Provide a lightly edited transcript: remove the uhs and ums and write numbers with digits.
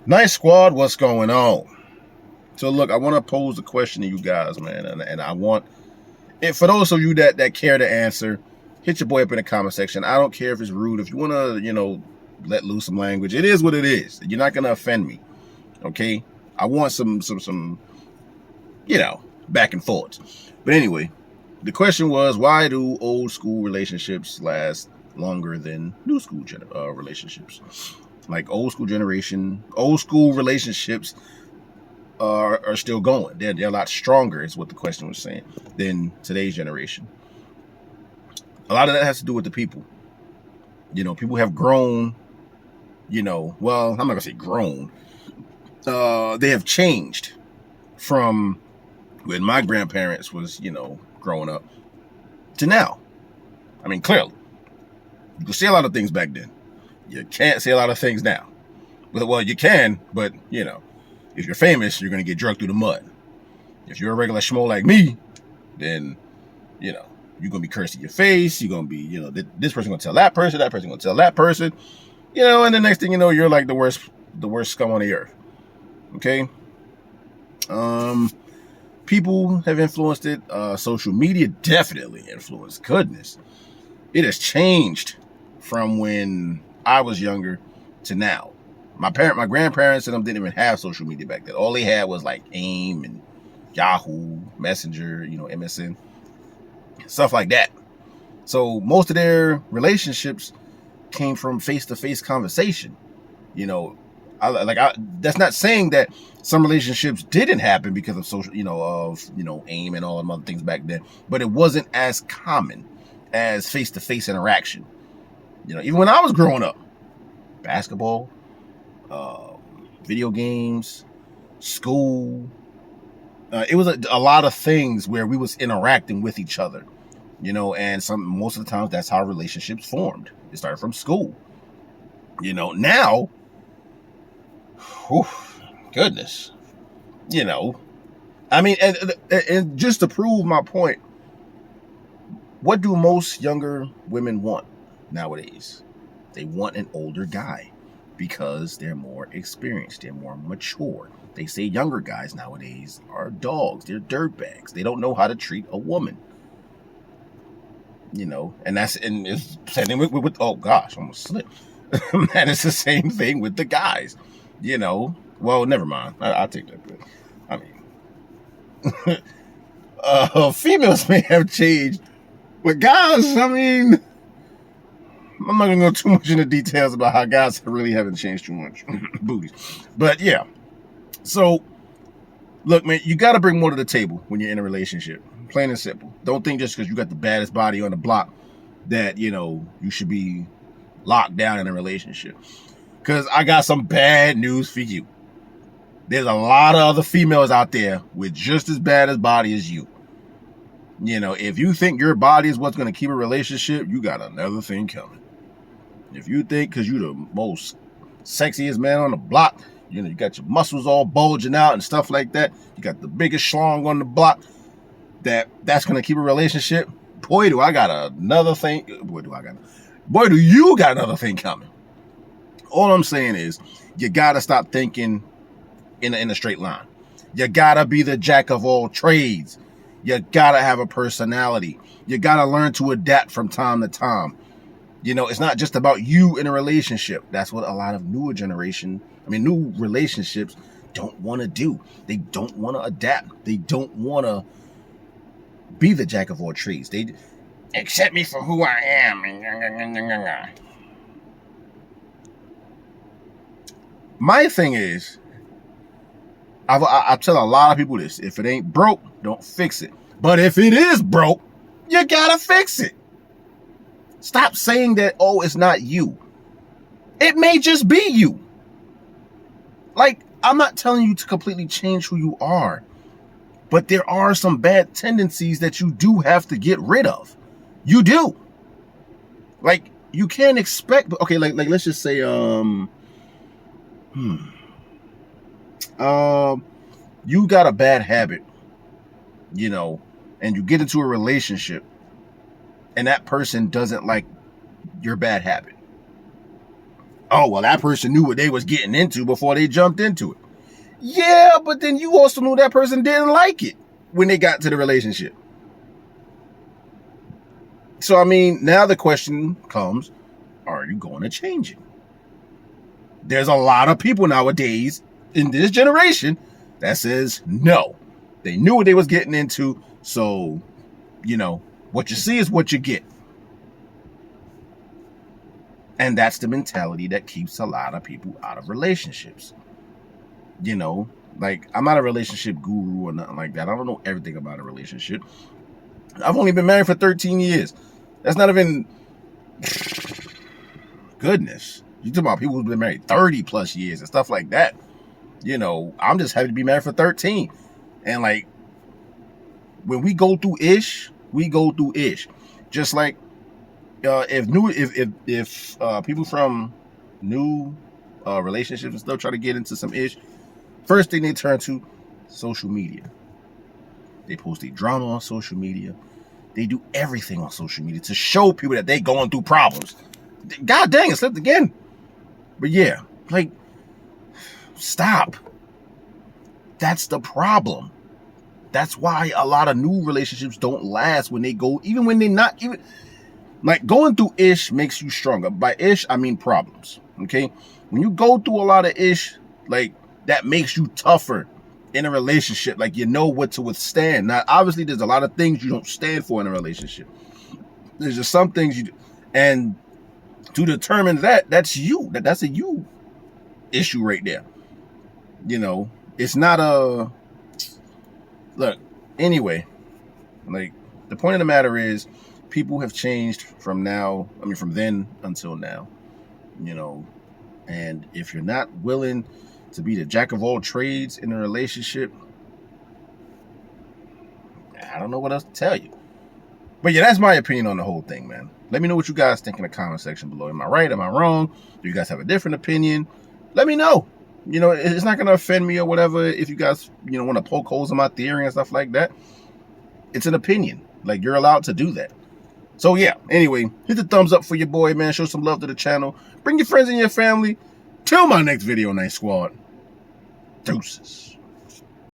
Nice squad, what's going on? So look, I want to pose a question to you guys, man, and I want if for those of you that care to answer, hit your boy up in the comment section. I don't care if it's rude. If you want to, let loose some language, it is what it is. You're not gonna offend me, okay? I want some back and forth. But anyway, the question was, why do old school relationships last longer than new school relationships? Like old school relationships are still going. They're a lot stronger, is what the question was saying, than today's generation. A lot of that has to do with the people. People have grown. Well, I'm not gonna say grown. They have changed from when my grandparents was, growing up to now. I mean, clearly, you could say a lot of things back then. You can't say a lot of things now. Well, you can, but if you're famous, you're gonna get drugged through the mud. If you're a regular schmo like me, then you're gonna be cursed in your face. You're gonna be, this person gonna tell that person gonna tell that person, and the next thing you know, you're like the worst scum on the earth. Okay. People have influenced it. Social media definitely influenced. Goodness, it has changed from when I was younger to now. My grandparents and them didn't even have social media back then. All they had was like AIM and Yahoo Messenger, MSN, stuff like that. So most of their relationships came from face-to-face conversation. That's not saying that some relationships didn't happen because of social, AIM and all them other things back then, but it wasn't as common as face-to-face interaction. Even when I was growing up, basketball, video games, school, it was a lot of things where we was interacting with each other, and most of the times that's how relationships formed. It started from school. Now, whew, goodness, I mean, and just to prove my point, what do most younger women want nowadays? They want an older guy because they're more experienced, they're more mature. They say younger guys nowadays are dogs, they're dirtbags. They don't know how to treat a woman. And it's the same thing with oh gosh, almost slipped. And it's the same thing with the guys. Well, never mind. I'll take that bit. I mean, females may have changed, but guys, I mean, I'm not gonna go too much into details about how guys really haven't changed too much. Booties. But yeah. So, look, man, you got to bring more to the table when you're in a relationship. Plain and simple. Don't think just because you got the baddest body on the block that, you should be locked down in a relationship. Because I got some bad news for you. There's a lot of other females out there with just as bad as body as you. If you think your body is what's going to keep a relationship, you got another thing coming. If you think because you're the most sexiest man on the block, you got your muscles all bulging out and stuff like that, you got the biggest schlong on the block, that's going to keep a relationship, boy, do I got another thing. Boy, do you got another thing coming. All I'm saying is, you got to stop thinking in a straight line. You got to be the jack of all trades. You got to have a personality. You got to learn to adapt from time to time. It's not just about you in a relationship. That's what a lot of new relationships don't want to do. They don't want to adapt. They don't want to be the jack of all trades. They accept me for who I am. My thing is, I tell a lot of people this: if it ain't broke, don't fix it. But if it is broke, you gotta fix it. Stop saying that, oh, it's not you. It may just be you. Like, I'm not telling you to completely change who you are, but there are some bad tendencies that you do have to get rid of. You do. Like, you can't expect, okay, like let's just say, you got a bad habit, and you get into a relationship and that person doesn't like your bad habit. Oh, well, that person knew what they was getting into before they jumped into it. Yeah, but then you also knew that person didn't like it when they got to the relationship. So, I mean, now the question comes, are you going to change it? There's a lot of people nowadays in this generation that says no. They knew what they was getting into, so, you know, what you see is what you get. And that's the mentality that keeps a lot of people out of relationships. You know, like, I'm not a relationship guru or nothing like that. I don't know everything about a relationship. I've only been married for 13 years. That's not even... Goodness. You talking about people who've been married 30 plus years and stuff like that. You know, I'm just happy to be married for 13. And like, when we go through ish, we go through ish. Just like if people from new relationships and stuff try to get into some ish, first thing they turn to social media. They post their drama on social media. They do everything on social media to show people that they going through problems. God dang, it slipped again. But yeah, like, stop. That's the problem. That's why a lot of new relationships don't last when they go, even when they're not even, like, going through ish makes you stronger. By ish, I mean problems, okay? When you go through a lot of ish, like, that makes you tougher in a relationship. Like, you know what to withstand. Now, obviously, there's a lot of things you don't stand for in a relationship. There's just some things you do. And to determine that, that's you. That's a you issue right there. You know, it's not a... Look, anyway, like, the point of the matter is, people have changed from then until now, you know, and if you're not willing to be the jack of all trades in a relationship, I don't know what else to tell you. But yeah, that's my opinion on the whole thing, man. Let me know what you guys think in the comment section below. Am I right? Am I wrong? Do you guys have a different opinion? Let me know. You know, it's not going to offend me or whatever if you guys, you know, want to poke holes in my theory and stuff like that. It's an opinion. Like, you're allowed to do that. So, yeah. Anyway, hit the thumbs up for your boy, man. Show some love to the channel. Bring your friends and your family. Till my next video, Night Squad. Deuces.